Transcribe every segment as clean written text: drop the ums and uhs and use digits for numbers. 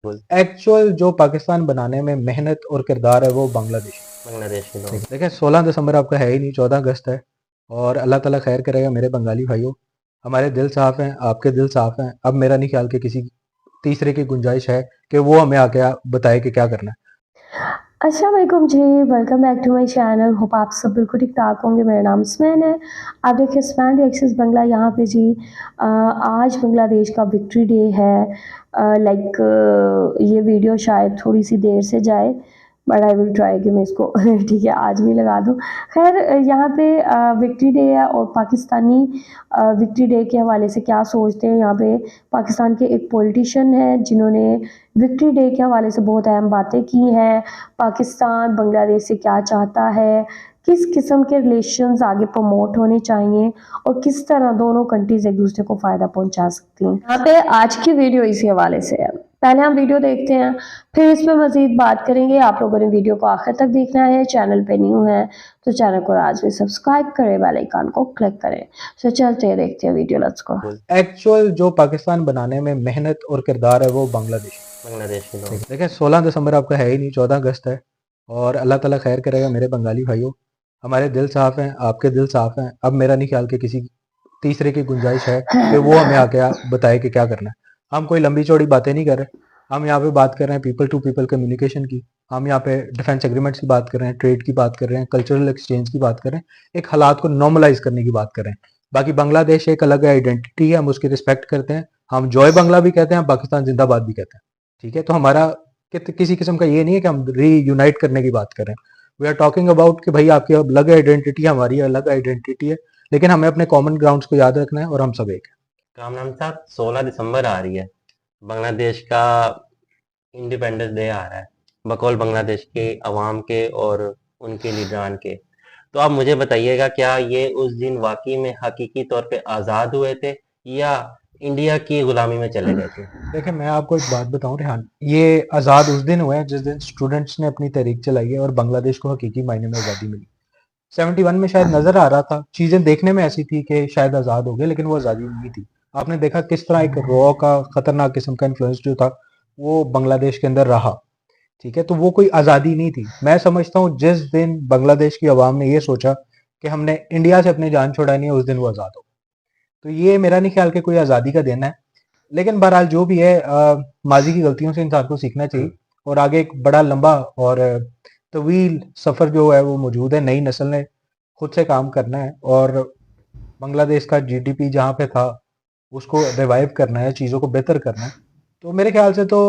बोल एक्चुअल जो पाकिस्तान बनाने में मेहनत और किरदार है वो बांग्लादेश। बांग्लादेश के लोग। देखिए 16 दिसंबर आपका है ही नहीं, 14 अगस्त है। और अल्लाह ताला खैर करेगा मेरे बंगाली भाइयों। हमारे दिल साफ हैं, आपके दिल साफ हैं। अब मेरा नहीं ख्याल कि किसी तीसरे की गुंजाइश है कि वो हमें आके बताए कि क्या करना है। अस्सलाम वालेकुम जी, welcome back to my channel. Hope आप सब बिल्कुल ठीक-ठाक होंगे। मेरा नाम स्मैन है। आप देखिए स्मैन रिएक्शंस बंगला यहाँ पे जी। आज बांग्लादेश का विक्ट्री डे है। ये वीडियो शायद थोड़ी-सी देर से जाए, बट आई विल ट्राई कि मैं इसको ठीक है आज भी लगा दूँ। ख़ैर यहाँ पे विक्ट्री डे है और पाकिस्तानी विक्ट्री डे के हवाले से क्या सोचते हैं। यहाँ पे पाकिस्तान के एक पॉलिटिशियन हैं जिन्होंने विक्ट्री डे के हवाले से बहुत अहम बातें की हैं। पाकिस्तान बांग्लादेश से क्या चाहता है, किस किस्म के रिलेशंस आगे प्रमोट होने चाहिए और किस तरह दोनों कंट्रीज़ एक दूसरे को फ़ायदा पहुंचा सकती हैं। यहाँ पे आज की वीडियो इसी हवाले से है। पहले हम वीडियो देखते हैं, फिर इस पर मज़ीद बात करेंगे। आप लोगों ने वीडियो को आखिर तक देखना है। चैनल पे न्यू है तो चैनल को आज भी सब्सक्राइब करें, बेल आइकन को क्लिक करें। तो चलते हैं, देखते हैं वीडियो, लेट्स गो। एक्चुअल जो पाकिस्तान बनाने में मेहनत और किरदार है वो बांग्लादेश। बांग्लादेश के लोग। देखिए 16 दिसंबर आपका है ही नहीं, 14 अगस्त है। और अल्लाह ताला खैर करेगा मेरे बंगाली भाइयों। हमारे दिल साफ हैं, आपके दिल साफ हैं। अब मेरा नहीं ख्याल कि किसी तीसरे की गुंजाइश है कि वो हमें आके बताए कि क्या करना है। हम कोई लंबी चौड़ी बातें नहीं कर रहे। हम यहाँ पे बात कर रहे हैं पीपल टू पीपल कम्युनिकेशन की। हम यहाँ पे डिफेंस एग्रीमेंट्स की बात कर रहे हैं, ट्रेड की बात कर रहे हैं, कल्चरल एक्सचेंज की बात कर रहे हैं, एक हालात को नॉर्मलाइज करने की बात कर रहे हैं। बाकी बांग्लादेश एक अलग आइडेंटिटी है, हम उसकी रिस्पेक्ट करते हैं। हम जॉय बांग्ला भी कहते हैं, हम पाकिस्तान जिंदाबाद भी कहते हैं। ठीक है, तो हमारा किसी किस्म का ये नहीं है कि हम रीयूनाइट करने की बात कर रहे हैं। वी आर टॉकिंग अबाउट कि भाई आपकी अलग आइडेंटिटी है, हमारी अलग आइडेंटिटी है, लेकिन हमें अपने कॉमन ग्राउंड्स को याद रखना है और हम सब एक हैं। कामरान साहब, 16 दिसंबर आ रही है, बांग्लादेश का इंडिपेंडेंस डे आ रहा है, बकौल बांग्लादेश के अवाम के और उनके लीडरान के। तो आप मुझे बताइएगा, क्या ये उस दिन वाकई में हकीकी तौर पे आज़ाद हुए थे या इंडिया की गुलामी में चले गए थे? देखिए मैं आपको एक बात बताऊं रेहान, ये आज़ाद उस दिन हुए हैं जिस दिन स्टूडेंट्स ने अपनी तहरीक चलाई है और बांग्लादेश को हकीकी मायने में आज़ादी मिली। 71 में शायद नजर आ रहा था, चीजें देखने में ऐसी थी कि शायद आज़ाद हो गए, लेकिन वो आज़ादी नहीं थी। आपने देखा किस तरह एक रॉ का खतरनाक किस्म का इन्फ्लुएंस जो था वो बांग्लादेश के अंदर रहा। ठीक है, तो वो कोई आज़ादी नहीं थी। मैं समझता हूँ जिस दिन बांग्लादेश की आवाम ने ये सोचा कि हमने इंडिया से अपनी जान छुड़ानी है, उस दिन वो आज़ाद हो। तो ये मेरा नहीं ख्याल कि कोई आज़ादी का दिन है। लेकिन बहरहाल जो भी है, माजी की गलतियों से इंसान को सीखना चाहिए। और आगे एक बड़ा लंबा और तवील सफ़र जो है वो मौजूद है। नई नस्ल ने खुद से काम करना है और बांग्लादेश का जीडीपी जहाँ पे था उसको रिवाइव करना है, चीज़ों को बेहतर करना है। तो मेरे ख्याल से तो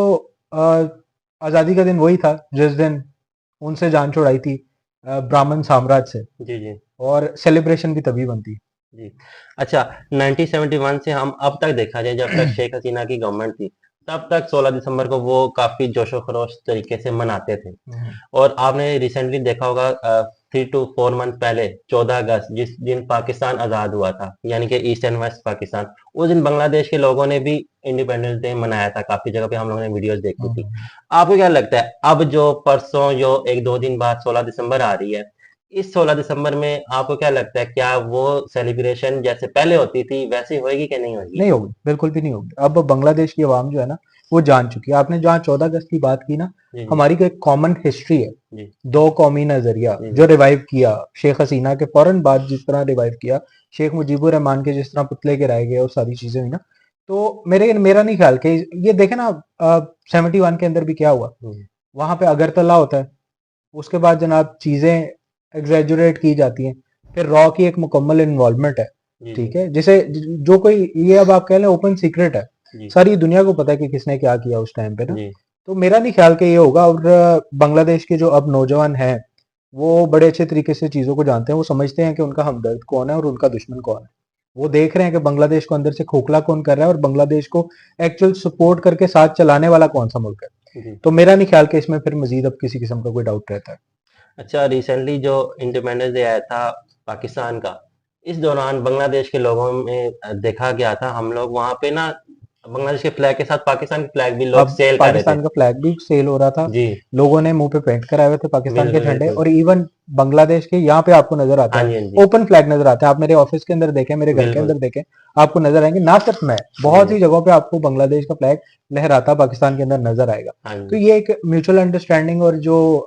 आज़ादी का दिन वही था जिस दिन उनसे जान छुड़ाई थी, ब्राह्मण साम्राज्य से। जी जी और सेलिब्रेशन भी तभी बनती। जी। अच्छा, 1971 से हम अब तक देखा जाए, जब तक शेख हसीना की गवर्नमेंट थी, तब तक 16 दिसंबर को वो काफी जोशो खरोश तरीके से मनाते थे। और आपने रिसेंटली देखा होगा, 3 to 4 मंथ पहले 14 अगस्त, जिस दिन पाकिस्तान आज़ाद हुआ था, यानी कि ईस्ट एंड वेस्ट पाकिस्तान, उस दिन बांग्लादेश के लोगों ने भी इंडिपेंडेंस डे मनाया था। काफ़ी जगह पे हम लोगों ने वीडियोस देखी थी। आपको क्या लगता है, अब जो परसों जो 1-2 दिन बाद 16 दिसंबर आ रही है, इस 16 दिसंबर में आपको क्या लगता है, क्या वो सेलिब्रेशन जैसे पहले होती थी वैसी होएगी कि नहीं होगी? नहीं होगी, बिल्कुल भी नहीं होगी। अब बांग्लादेश की आवाम जो है ना वो जान चुकी है। आपने जहाँ 14 अगस्त की बात की ना, जी जी हमारी कोई कॉमन हिस्ट्री है। जी दो कौमी नजरिया जी जो जी रिवाइव किया शेख हसीना के फौरन बाद, जिस तरह रिवाइव किया शेख मुजीबुर रहमान के, जिस तरह पुतले गिराए गए और सारी चीजें हुई ना। तो मेरा नहीं ख्याल कि ये देखे ना, 71 के अंदर भी क्या हुआ। हम्म, वहां पे अगरतला होता है, उसके बाद जनाब चीजें एग्जेजुरेट की जाती हैं। फिर रॉ की एक मुकम्मल इन्वॉल्वमेंट है। जी जी ठीक है, जिसे जो कोई ये अब आप कह लें ओपन सीक्रेट है, जी सारी दुनिया को पता है कि किसने क्या किया उस टाइम पे ना। जी तो मेरा नहीं ख्याल कि ये होगा। और बांग्लादेश के जो अब नौजवान हैं वो बड़े अच्छे तरीके से चीजों को जानते हैं। वो समझते हैं कि उनका हमदर्द कौन है और उनका दुश्मन कौन है। वो देख रहे हैं कि बांग्लादेश को अंदर से खोखला कौन कर रहा है और बांग्लादेश को एक्चुअल सपोर्ट करके साथ चलाने वाला कौन सा मुल्क है। जी। तो मेरा नहीं ख्याल कि इसमें फिर मजीद अब किसी किस्म का कोई डाउट रहता है। अच्छा, रिसेंटली जो इंडिपेंडेंस डे आया था पाकिस्तान का, इस दौरान बांग्लादेश के लोगों में देखा गया था, हम लोग वहाँ पे ना बांग्लादेश के फ्लैग के साथ पाकिस्तान के फ्लैग भी लोग अब सेल कर रहे थे। पाकिस्तान का फ्लैग भी सेल हो रहा था, जी, लोगों ने मुंह पे पेंट कराए हुए थे पाकिस्तान के बिल्कुल, झंडे, बिल्कुल। और इवन बांग्लादेश के यहाँ पे आपको नजर आता हाँ है जी, हाँ जी। ओपन फ्लैग नजर आता है। आप मेरे ऑफिस के अंदर देखें, मेरे घर के बिल्कुल। अंदर देखें, आपको नजर आएंगे। ना सिर्फ मैं, जी, बहुत जी। सी जगहों पे आपको बांग्लादेश का फ्लैग लहराता पाकिस्तान के अंदर नजर आएगा। हाँ तो जी। ये एक म्यूचुअल अंडरस्टैंडिंग और जो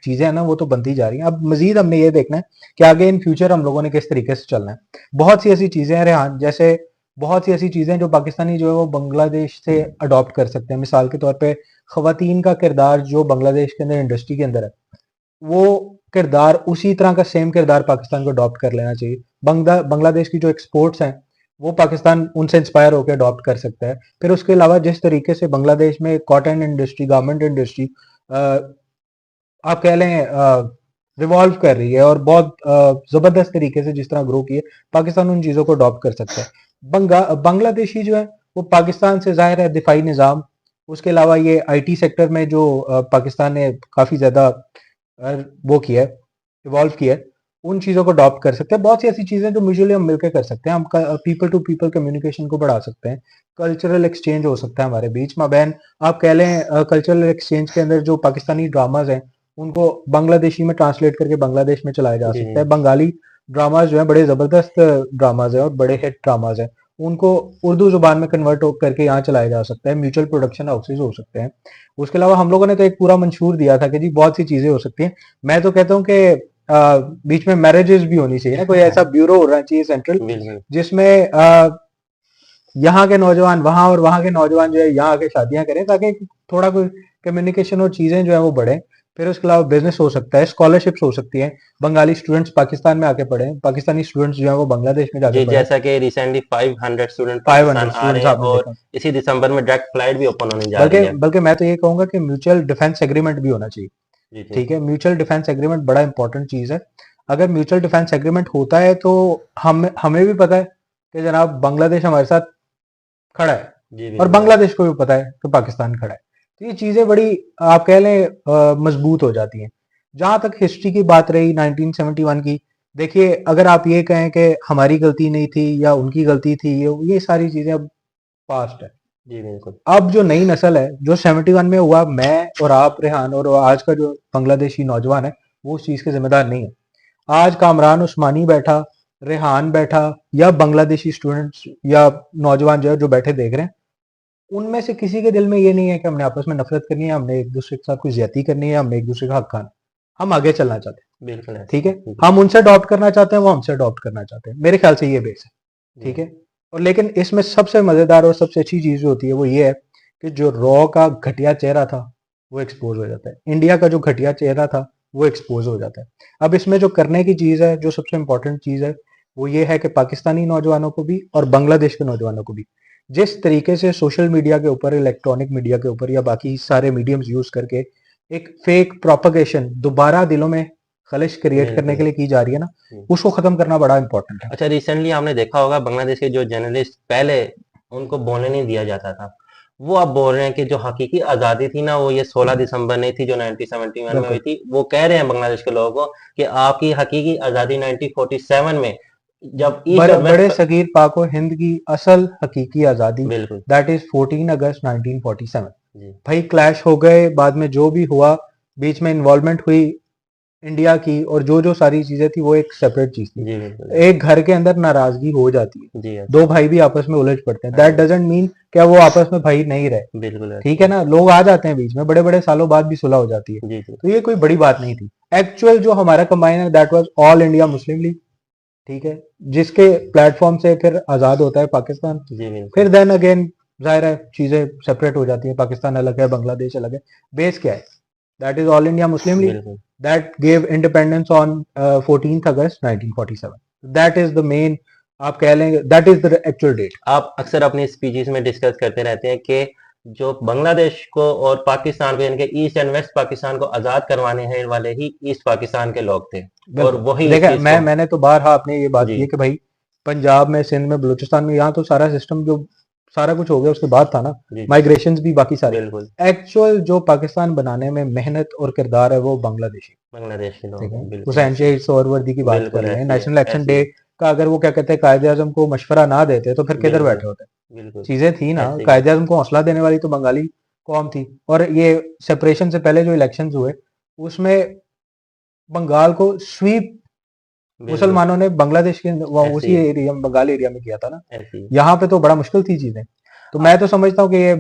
चीजें हैं ना, वो तो बनती जा रही हैं। अब मजीद हमने ये देखना है कि आगे इन फ्यूचर हम लोगों ने किस तरीके से चलना है। बहुत सी ऐसी चीजें हैं रेहान, जैसे बहुत सी ऐसी चीजें जो पाकिस्तानी जो है वो बांग्लादेश से अडॉप्ट कर सकते हैं। मिसाल के तौर पे खवातीन का किरदार जो बांग्लादेश के अंदर इंडस्ट्री के अंदर है, वो किरदार उसी तरह का सेम किरदार पाकिस्तान को अडॉप्ट कर लेना चाहिए। बांग्लादेश की जो एक्सपोर्ट्स हैं वो पाकिस्तान उनसे इंस्पायर होकर अडॉप्ट कर सकता है। फिर उसके अलावा जिस तरीके से बांग्लादेश में कॉटन इंडस्ट्री, गारमेंट इंडस्ट्री आप कह लें रिवॉल्व कर रही है और बहुत जबरदस्त तरीके से जिस तरह ग्रो की है, पाकिस्तान उन चीजों को अडॉप्ट कर सकता है। बांग्लादेशी जो है वो पाकिस्तान से जाहिर है दिफाई निज़ाम, उसके अलावा ये आईटी सेक्टर में जो पाकिस्तान ने काफी ज्यादा वो किया है, इवॉल्व किया है, उन चीजों को अडॉप्ट कर सकते हैं। बहुत सी ऐसी चीजें जो म्यूचुअली हम मिलकर कर सकते हैं। हम पीपल टू पीपल कम्युनिकेशन को बढ़ा सकते हैं, कल्चरल एक्सचेंज हो सकता है हमारे बीच में। बहन आप कह लें कल्चरल एक्सचेंज के अंदर जो पाकिस्तानी ड्रामाज हैं उनको बांग्लादेशी में ट्रांसलेट करके बांग्लादेश में चलाया जा जी, सकता है। जी। बंगाली ड्रामाज जो है बड़े जबरदस्त ड्रामाज हैं और बड़े हिट ड्रामाज हैं, उनको उर्दू जुबान में कन्वर्ट करके यहाँ चलाया जा सकता है। म्यूचुअल प्रोडक्शन हाउसेज हो सकते हैं। उसके अलावा हम लोगों ने तो एक पूरा मंशूर दिया था कि जी बहुत सी चीजें हो सकती हैं। मैं तो कहता हूँ कि बीच में मैरिजेस भी होनी चाहिए ना, कोई ऐसा ब्यूरो होना चाहिए सेंट्रल, बिल्कुल। जिसमें यहाँ के नौजवान वहां और वहां के नौजवान जो है यहाँ आके शादियां करें, ताकि थोड़ा कोई कम्युनिकेशन और चीजें जो है वो बढ़े। फिर उसके अलावा बिजनेस हो सकता है, स्कॉलरशिप्स हो सकती हैं, बंगाली स्टूडेंट्स पाकिस्तान में आके पढ़े, पाकिस्तानी स्टूडेंट्स जो है वो बांग्लादेश में जाके जी, पढ़े। जैसा कि रिसेंटली 500 स्टूडेंट 500 पाकिस्तान आ रहे स्टूडेंट्स हैं आपने और देखा। इसी दिसंबर में डायरेक्ट फ्लाइट भी ओपन होने जा बल्कि रही है। बल्कि मैं तो ये कहूंगा कि म्यूचुअल डिफेंस एग्रीमेंट भी होना चाहिए। जी, जी। ठीक है, म्यूचुअल डिफेंस एग्रीमेंट बड़ा इंपॉर्टेंट चीज है। अगर म्यूचुअल डिफेंस एग्रीमेंट होता है तो हम हमें भी पता है कि जनाब बांग्लादेश हमारे साथ खड़ा है, जी, और बिल्कुल। बांग्लादेश को भी पता है कि पाकिस्तान खड़ा है। तो ये चीजें बड़ी आप कह लें मजबूत हो जाती हैं। जहां तक हिस्ट्री की बात रही 1971 की, देखिए अगर आप ये कहें कि हमारी गलती नहीं थी या उनकी गलती थी, ये सारी चीजें अब पास्ट है। जी, बिल्कुल। अब जो नई नस्ल है, जो 71 में हुआ, मैं और आप रेहान और आज का जो बांग्लादेशी नौजवान है, वो उस चीज के जिम्मेदार नहीं है। आज कामरान उस्मानी बैठा, रेहान बैठा, या बांग्लादेशी स्टूडेंट्स या नौजवान जो है जो बैठे देख रहे हैं, उनमें से किसी के दिल में ये नहीं है कि हमने आपस में नफरत करनी है, हमने एक दूसरे के साथ कोई ज्यादती करनी है, हमने एक दूसरे का हक खाना। हम आगे चलना चाहते हैं। बिल्कुल ऐसा ठीक है, है। जी, हम उनसे अडॉप्ट करना चाहते हैं, वो हमसे अडॉप्ट करना चाहते हैं। मेरे ख्याल से ये बेस है। ठीक जी। है, और लेकिन इसमें सबसे मजेदार और सबसे अच्छी चीज जो होती है वो ये है कि जो रॉ का घटिया चेहरा था वो एक्सपोज हो जाता है। इंडिया का जो घटिया चेहरा था वो एक्सपोज हो जाता है। अब इसमें जो करने की चीज है, जो सबसे इंपॉर्टेंट चीज है, वो ये है कि पाकिस्तानी नौजवानों को भी और बांग्लादेश के नौजवानों को भी जिस तरीके से सोशल मीडिया के ऊपर, इलेक्ट्रॉनिक मीडिया के ऊपर या बाकी सारे मीडियम्स यूज करके एक फेक प्रोपगेशन दोबारा दिलों में खलिश क्रिएट करने बिल्कुल। के लिए की जा रही है ना, जी। उसको खत्म करना बड़ा इंपॉर्टेंट है। अच्छा, रिसेंटली आपने देखा होगा बांग्लादेश के जो जर्नलिस्ट पहले उनको बोलने नहीं दिया जाता था, वो अब बोल रहे हैं कि जो हकीकी आज़ादी थी ना वो ये 16 दिसंबर नहीं थी जो 1971 में हुई बिल्कुल, थी। वो कह रहे हैं बांग्लादेश के लोगों को कि आपकी हकीकी आज़ादी 1947 में जब ईस्ट और बड़े वेस्ट। सगीर पाको हिंद की असल हकीकी आजादी बिल्कुल। दैट इज 14 अगस्त 1947। जी, भाई क्लैश हो गए, बाद में जो भी हुआ, बीच में इन्वॉल्वमेंट हुई इंडिया की, और जो जो सारी चीजें थी वो एक सेपरेट चीज थी। जी, बिल्कुल। एक घर के अंदर नाराजगी हो जाती है, जी, दो भाई भी आपस में उलझ पड़ते हैं, हाँ दैट जी, डजंट मीन क्या वो आपस में भाई नहीं रहे। बिल्कुल ऐसा ठीक है ना, लोग आ जाते हैं बीच में, बड़े बड़े सालों बाद भी सुलह हो जाती है। जी, जी, तो ये कोई बड़ी बात नहीं थी। एक्चुअल जो हमारा कंबाइन है that was all India Muslim league. ठीक है, जिसके प्लेटफॉर्म से फिर आजाद होता है पाकिस्तान। जी, बिल्कुल। फिर देन अगेन जाहिर है चीजें सेपरेट हो जाती है, पाकिस्तान अलग है, बांग्लादेश अलग है। बेस क्या है? That is All India Muslim League बिल्कुल। That gave independence on 14th August 1947। That is the main, आप कह लेंगे that is the actual date. आप अक्सर अपनी स्पीचेस में डिस्कस करते रहते हैं कि जो बांग्लादेश को और पाकिस्तान को, यानी कि ईस्ट एंड वेस्ट पाकिस्तान को आजाद करवाने हैं वाले ही ईस्ट पाकिस्तान के लोग थे और बिल्कुल, वही इस देखा चीज को। मैंने तो बारहा आपने ये बात जी, की है कि भाई पंजाब में, सिंध में, बलूचिस्तान में, यहाँ तो सारा सिस्टम जो सारा कुछ हो गया उसके बाद था ना, जी, जी, माइग्रेशंस भी बाकी सारे। बिल्कुल। एक्चुअल जो पाकिस्तान बनाने में मेहनत और किरदार है वो बांग्लादेशी। बांग्लादेश के लोग ठीक है, हैं, बिल्कुल हुसैन ऐसे। शहीद सोहरवर्दी की बात कर बिल्कुल रहे हैं, ऐसी है, नेशनल एक्शन ऐसी डे है। का अगर वो क्या कहते हैं कायदे आजम को मशवरा ना देते तो फिर किधर बिल्कुल, बैठे होते। बिल्कुल चीजें थी ना, ऐसे ही कायदे आजम को हौसला देने वाली तो बंगाली कौम थी। और ये सेपरेशन से पहले जो इलेक्शंस हुए उसमें बंगाल को स्वीप बिल्कुल मुसलमानों ने बांग्लादेश के ऐसे उसी ही एरिया बंगाल एरिया में किया था ना। ऐसे ही यहाँ पे तो बड़ा मुश्किल थी चीजें। तो मैं तो समझता हूँ कि ये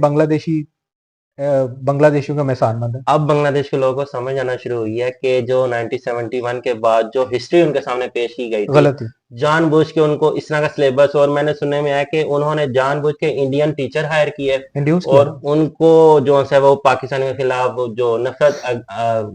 बांग्लादेशियों का मेहसानमंद है। अब बांग्लादेश के लोगों को समझ आना शुरू हुई है कि जो 1971 के बाद जो हिस्ट्री उनके सामने पेश की गई थी, गलत थी। जानबूझ के उनको इस तरह का सिलेबस, और मैंने सुनने में आया कि उन्होंने जानबूझ के इंडियन टीचर हायर किए इंड्यूस किया और ना। उनको जो है वो पाकिस्तान के खिलाफ जो नफरत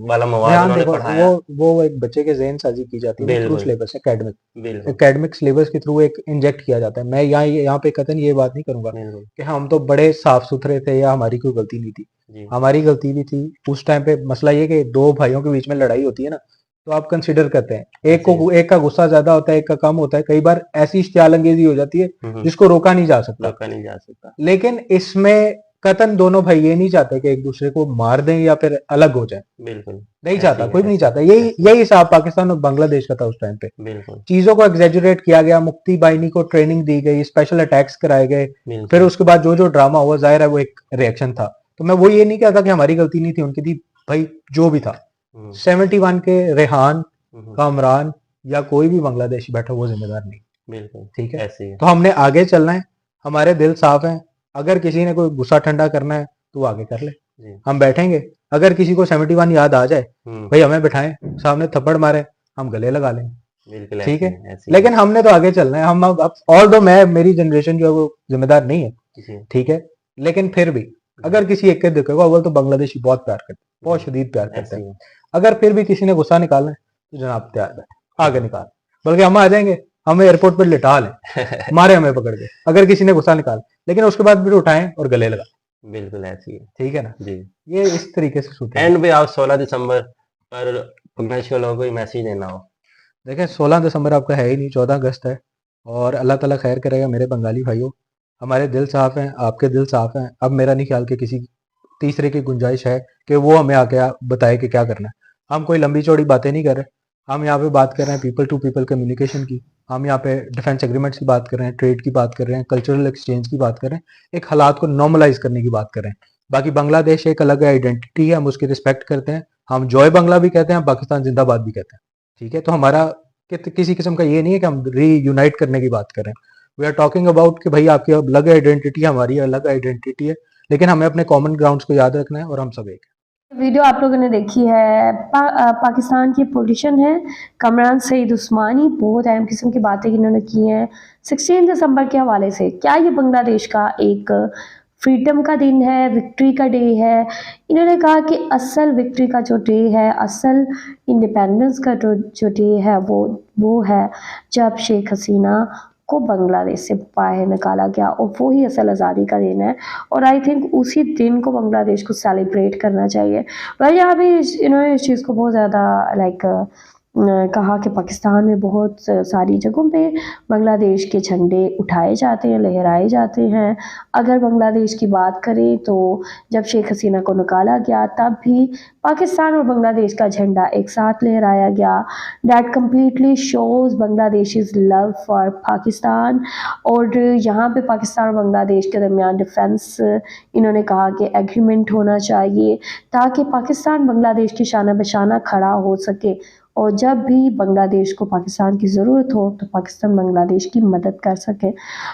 वाला मवाद रेहान उन्होंने देखो, वो पढ़ाया। वो एक बच्चे के ज़हन साजी की जाती है वो थ्रू बिल्कुल सिलेबस एकेडमिक। बिल्कुल एकेडमिक सिलेबस के थ्रू एक इंजेक्ट किया जाता है। मैं यहाँ पे कतई ये बात नहीं करूंगा बिल्कुल कि हम तो बड़े साफ सुथरे थे या हमारी कोई गलती नहीं थी। जी हमारी गलती भी थी उस टाइम पे। मसला ये कि दो भाइयों के बीच में लड़ाई होती है ना, तो आप कंसिडर करते हैं ऐसे ही एक का गुस्सा ज्यादा होता है, एक का कम होता है। कई बार ऐसी इश्तियाल अंगेजी हो जाती है हम्म, जिसको रोका नहीं जा सकता। रोका नहीं जा सकता। लेकिन इसमें कतन दोनों भाई ये नहीं चाहते कि एक दूसरे को मार दें या फिर अलग हो जाए। बिल्कुल नहीं ऐसे चाहता, ही कोई भी नहीं ऐसे चाहता। यही ऐसे यही हिसाब पाकिस्तान और बांग्लादेश का था उस टाइम पे। बिल्कुल चीजों को एग्जेजुरेट किया गया, मुक्ति बाहिनी को ट्रेनिंग दी गई, स्पेशल अटैक्स कराए गए। फिर बिल्कुल उसके बाद जो जो ड्रामा हुआ, जाहिर है वो एक रिएक्शन था। तो मैं वो ये नहीं कहता कि हमारी गलती नहीं थी, उनकी थी। भाई जो भी था, हम्म, 71 के रेहान, हम्म, कामरान या कोई भी बांग्लादेशी बैठा वो जिम्मेदार नहीं। बिल्कुल ठीक है। ऐसे ही है। तो हमने आगे चलना है, हमारे दिल साफ हैं। अगर किसी ने कोई गुस्सा ठंडा करना है तो वो आगे कर ले, जी हम बैठेंगे। अगर किसी को 71 याद आ जाए, हम्म, भाई हमें बिठाएं, सामने थप्पड़ मारे, हम गले लगा लेंगे। बिल्कुल ठीक ऐसे है। ही है, ऐसे ही है। लेकिन हमने तो आगे चलना है। हम अब ऑल दो मैं मेरी जनरेशन जो है वो जिम्मेदार नहीं है। जी ठीक है। लेकिन फिर भी जी अगर किसी एक के देखोगा, अव्वल तो बांग्लादेशी बहुत प्यार करते हैं, बहुत बिल्कुल शदीद प्यार करते ऐसे हैं। ही है। अगर फिर भी किसी ने गुस्सा निकालना है तो जनाब तैयार है, आगे हम्म, निकाल। बल्कि हम आ जाएंगे, हमें एयरपोर्ट पर लिटा लें, मारे हमें पकड़ के, अगर किसी ने गुस्सा निकाल। लेकिन उसके बाद फिर उठाएं और गले लगा। बिल्कुल ऐसे ही है। ठीक है ना। जी ये इस तरीके से सूत्र है। एंड भी आप 16 दिसंबर पर बांग्लादेश के लोगों को मैसेज देना हो। देखिए 16 दिसंबर आपका है ही नहीं, 14 अगस्त है। और अल्लाह ताला खैर करेगा मेरे बंगाली भाइयों। हमारे दिल साफ हैं, आपके दिल साफ हैं। अब मेरा नहीं ख्याल कि किसी तीसरे की गुंजाइश है कि वो हमें आके बताए कि क्या करना है। हम कोई लंबी चौड़ी बातें नहीं कर रहे। हम यहाँ पे बात कर रहे हैं पीपल टू पीपल कम्युनिकेशन की। हम यहाँ पे डिफेंस एग्रीमेंट्स की बात कर रहे हैं, ट्रेड की बात कर रहे हैं, कल्चरल एक्सचेंज की बात कर रहे हैं, एक हालात को नॉर्मलाइज करने की बात कर रहे हैं। बाकी बांग्लादेश एक अलग आइडेंटिटी है, हम उसकी रिस्पेक्ट करते हैं। हम जॉय बांग्ला भी कहते हैं, पाकिस्तान जिंदाबाद भी कहते हैं। ठीक है। तो हमारा किसी किस्म का ये नहीं है कि हम रीयूनाइट करने की बात करें। वी आर टॉकिंग अबाउट कि भाई आपकी अलग आइडेंटिटी है, हमारी अलग आइडेंटिटी है, लेकिन हमें अपने कॉमन ग्राउंड्स को याद रखना है और हम सब एक हैं। वीडियो आप लोगों ने देखी है। पाकिस्तान की पोलिटिशियन है कमरान सईद उस्मानी, बहुत अहम किस्म की बातें इन्होंने की हैं 16 दिसंबर के हवाले से। क्या ये बांग्लादेश का एक फ्रीडम का दिन है, विक्ट्री का डे है? इन्होंने कहा कि असल विक्ट्री का जो डे है, असल इंडिपेंडेंस का जो डे है वो है जब शेख हसीना को बांग्लादेश से बाहर निकाला गया, और वो ही असल आज़ादी का दिन है। और आई थिंक उसी दिन को बांग्लादेश को सेलिब्रेट करना चाहिए। वह यहाँ भी इन्होंने इस चीज़ को बहुत ज़्यादा लाइक कहा कि पाकिस्तान में बहुत सारी जगहों पे बांग्लादेश के झंडे उठाए जाते हैं, लहराए जाते हैं। अगर बांग्लादेश की बात करें तो जब शेख हसीना को निकाला गया तब भी पाकिस्तान और बांग्लादेश का झंडा एक साथ लहराया गया। That completely shows Bangladeshis love for Pakistan. और यहाँ पे पाकिस्तान और बांग्लादेश के दरमियान डिफेंस इन्होंने कहा कि एग्रीमेंट होना चाहिए ताकि पाकिस्तान बांग्लादेश की शाना बशाना खड़ा हो सके, और जब भी बांग्लादेश को पाकिस्तान की ज़रूरत हो तो पाकिस्तान बांग्लादेश की मदद कर सके।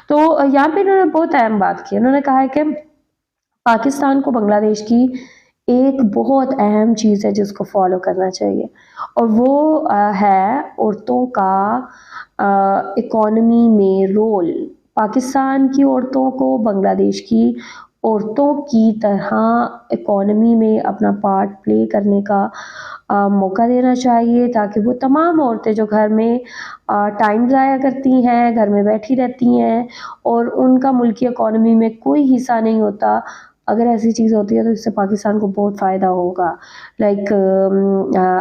तो यहाँ पे इन्होंने बहुत अहम बात की। उन्होंने कहा है कि पाकिस्तान को बांग्लादेश की एक बहुत अहम चीज़ है जिसको फॉलो करना चाहिए, और वो है औरतों का इकोनॉमी में रोल। पाकिस्तान की औरतों को बांग्लादेश की औरतों की तरह इकोनॉमी में अपना पार्ट प्ले करने का मौका देना चाहिए, ताकि वो तमाम औरतें जो घर में टाइम ज़ाया करती हैं, घर में बैठी रहती हैं और उनका मुल्की इकोनॉमी में कोई हिस्सा नहीं होता, अगर ऐसी चीज़ होती है तो इससे पाकिस्तान को बहुत फ़ायदा होगा। लाइक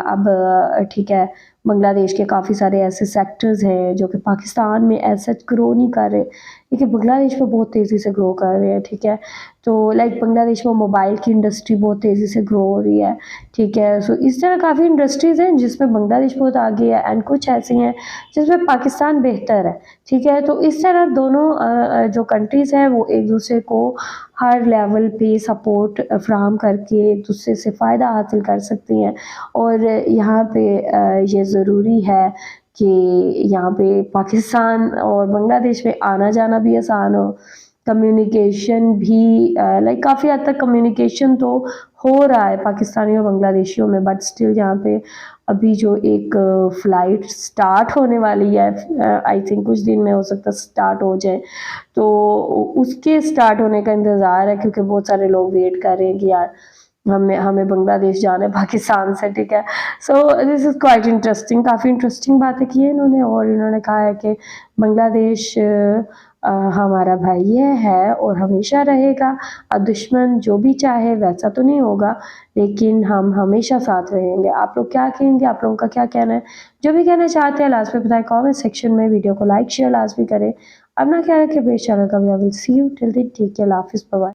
अब ठीक है, बांग्लादेश के काफ़ी सारे ऐसे सेक्टर्स हैं जो कि पाकिस्तान में एज सच ग्रो नहीं कर रहे, लेकिन बांग्लादेश में बहुत तेज़ी से ग्रो कर रहे हैं, ठीक है। तो लाइक बांग्लादेश में मोबाइल की इंडस्ट्री बहुत तेज़ी से ग्रो हो रही है, ठीक है। सो इस तरह काफ़ी इंडस्ट्रीज़ हैं जिसमें बांग्लादेश बहुत आगे है, एंड कुछ ऐसी हैं जिसमें पाकिस्तान बेहतर है, ठीक है। तो इस तरह दोनों जो कंट्रीज़ हैं वो एक दूसरे को हर लेवल पे सपोर्ट फ्राहम करके एक दूसरे से फ़ायदा हासिल कर सकती हैं। और यहाँ पे ये ज़रूरी है कि यहाँ पे पाकिस्तान और बांग्लादेश में आना जाना भी आसान हो, कम्युनिकेशन भी लाइक काफ़ी हद तक कम्युनिकेशन तो हो रहा है पाकिस्तानी और बांग्लादेशियों में, बट स्टिल यहाँ पे अभी जो एक फ़्लाइट स्टार्ट होने वाली है, आई थिंक कुछ दिन में हो सकता है स्टार्ट हो जाए, तो उसके स्टार्ट होने का इंतज़ार है, क्योंकि बहुत सारे लोग वेट कर रहे हैं कि यार हमें हमें बांग्लादेश जाना है पाकिस्तान से, ठीक है। So this is quite interesting, काफ़ी इंटरेस्टिंग बातें की है इन्होंने, और इन्होंने कहा है कि बांग्लादेश हमारा भाई है और हमेशा रहेगा, और दुश्मन जो भी चाहे वैसा तो नहीं होगा, लेकिन हम हमेशा साथ रहेंगे। आप लोग क्या कहेंगे, आप लोगों का क्या कहना है? जो भी कहना चाहते हैं लास्ट में बताएं कमेंट सेक्शन में, वीडियो को लाइक शेयर लाजमी करें। अपना ख्याल रखें, बेशक कभी I will see you till then take care, अल्लाह हाफिज़, बाय बाय।